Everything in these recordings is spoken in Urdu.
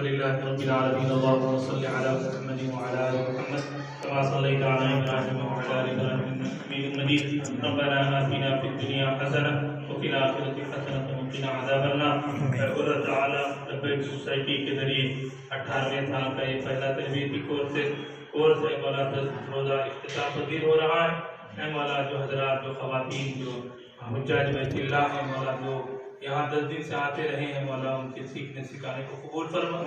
لله رب العالمين. اللهم صل على محمد وعلى آل محمد كما صليت على إبراهيم وعلى آل إبراهيم إنك حميد مجيد. ربنا آتنا في الدنيا حسنة وفي الآخرة حسنة وقنا عذاب النار. اللہ تعالیٰ ربیٹ سوسائٹی کے ذریعے 18ویں سال کا یہ پہلا تربیتی کورس ہے مولا 10 روزہ افتتاح پذیر ہو رہا ہے. اے مولا جو حضرات جو خواتین جو حجاج بیت اللہ ہیں مولا جو یہاں 10 دن سے آتے رہے ہیں مولا ان کے سیکھنے سکھانے کو قبول فرما.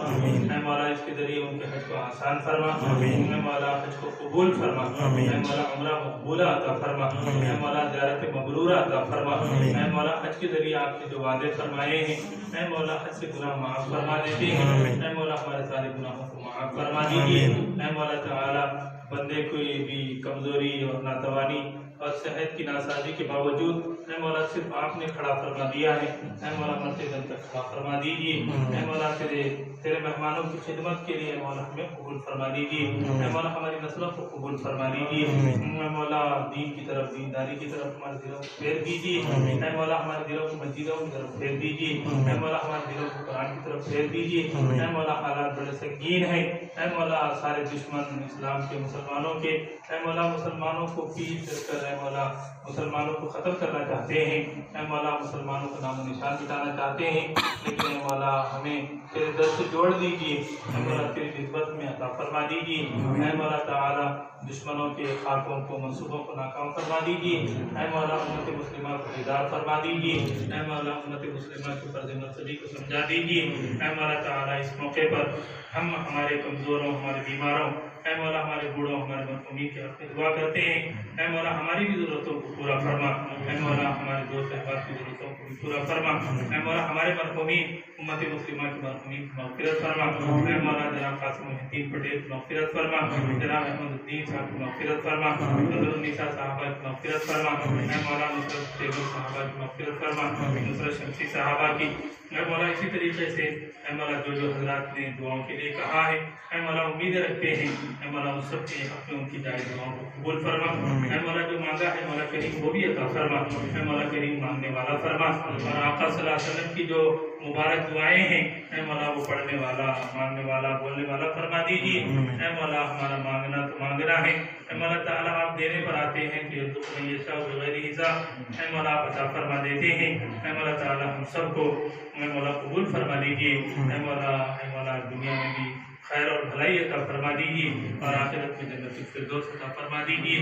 اے مولا اس کے ذریعے ان کے حج کو آسان فرما. اے مولا حج کو قبول فرما. اے مولا عمرہ مقبولہ عطا فرما. اے مولا زیارت مبرورہ عطا فرما. اے مولا حج کے ذریعے آپ نے جو وعدے فرمائے ہیں اے مولا حج سے گناہ معاف فرما دیتے ہیں. اے مولا ہمارے سارے گناہوں کو معاف فرما دیجیے. اے مولا تعالی بندے کوئی بھی کمزوری اور ناتوانی اور صحت کی ناسازی کے باوجود اے مولا صرف آپ نے کھڑا فرما دیا ہے. اے مولا مرتے دن تک کھڑا فرما دیجیے. اے مولا تیرے مہمانوں کی خدمت کے لیے اے مولا ہمیں قبول فرما دیجیے. اے مولا ہماری نسلوں کو قبول فرما دیجیے. اے مولا دین کی طرف دینداری کی طرف ہمارے دلوں کو پھیر دیجیے. اے مولا ہمارے دلوں کو مسجدوں کی طرف پھیر دیجیے. اے مولا ہمارے دلوں کو قرآن کی طرف پھیر دیجیے. اے مولا حالات بڑے سنگین ہیں. اے مولا سارے دشمن اسلام کے مسلمانوں کے اے مولا مسلمانوں کو پیٹ کر اے مولا مسلمانوں کو ختم کرنا چاہتے ہیں. اے مولا مسلمانوں کا نام و نشان مٹانا چاہتے ہیں لیکن اے مولا ہمیں تیرے در سے جوڑ دیجیے. اے مولا تیری نسبت میں عطا فرما دیجیے. اے مولا تعالی دشمنوں کے خاکوں کو منصوبوں کو ناکام فرما دیجیے. اے مولا امت مسلمہ کو ہدایت فرما دیجیے. اے مولا امت مسلمہ کے فرض مرتبی کو سمجھا دیجیے. اے مولا تعالی اس موقع پر ہم ہمارے کمزوروں ہمارے بیماروں اے مولا ہمارے بوڑھوں ہمارے مرحومین کے حق میں دعا کرتے ہیں. اے مولا ہماری بھی ضرورتوں کو پورا فرما. اے مولا ہمارے دوست احباب کی ضرورتوں کو بھی پورا فرما. اے مولا ہمارے مرحومین امت مسلمہ کی مرحومین کی مغفرت فرما. اے مولا جناب قاسم محی الدین پٹیل کی مغفرت فرما. جناب احمد الدین صاحب کی مغفرت فرما. نظر النساء صحابہ کی مغفرت فرما. اے مولا نصرت تیمور صحابہ کی مغفرت فرما. نصرت شمسی صحابہ کی اے مولا اسی طریقے سے اے مولا جو حضرات نے دعاؤں کے لیے کہا ہے اے مولا امیدیں رکھتے ہیں اے مولا ان سب کے حق میں ان کی جائز دعاؤں کو قبول فرما. اے مولا جو مانگا ہے مولا کریم وہ بھی عطا فرما. اے مولا کریم مانگنے والا فرما. اور آقا صلی اللہ علیہ وسلم کی جو مبارک دعائیں ہیں اے مولا وہ پڑھنے والا مانگنے والا بولنے والا فرما دیجیے. اے مولا ہمارا مانگنا تو مانگنا ہے. اے مولا تعالیٰ آپ دینے پر آتے ہیں کہ یرزق من یشاء بغیر حساب. اے مولا آپ عطا فرما دیتے ہیں. اے مولا تعالیٰ ہم سب کو اے مولا قبول فرما دیجیے. اے مولا دنیا میں بھی خیر اور بھلائی عطا فرما دیجیے اور آخرت میں جنت الفردوس عطا فرما دیجیے.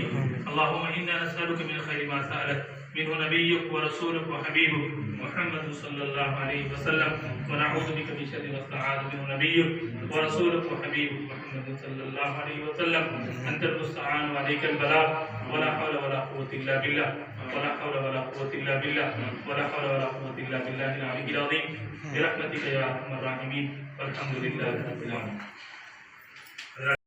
اللهم انا نسألك من خير ما سألك منه نبيك ورسولك وحبيبك محمد صلى الله عليه وسلم ونعوذ بك من شر ما استعاذ منه نبيك ورسولك وحبيبك محمد صلى الله عليه وسلم. انت المستعان وعليك البلاغ ولا حول ولا قوة الا بالله ولا حول ولا قوة الا بالله ولا حول ولا قوة الا بالله العلي العظيم برحمتك يا ارحم الراحمين والحمد لله رب العالمين.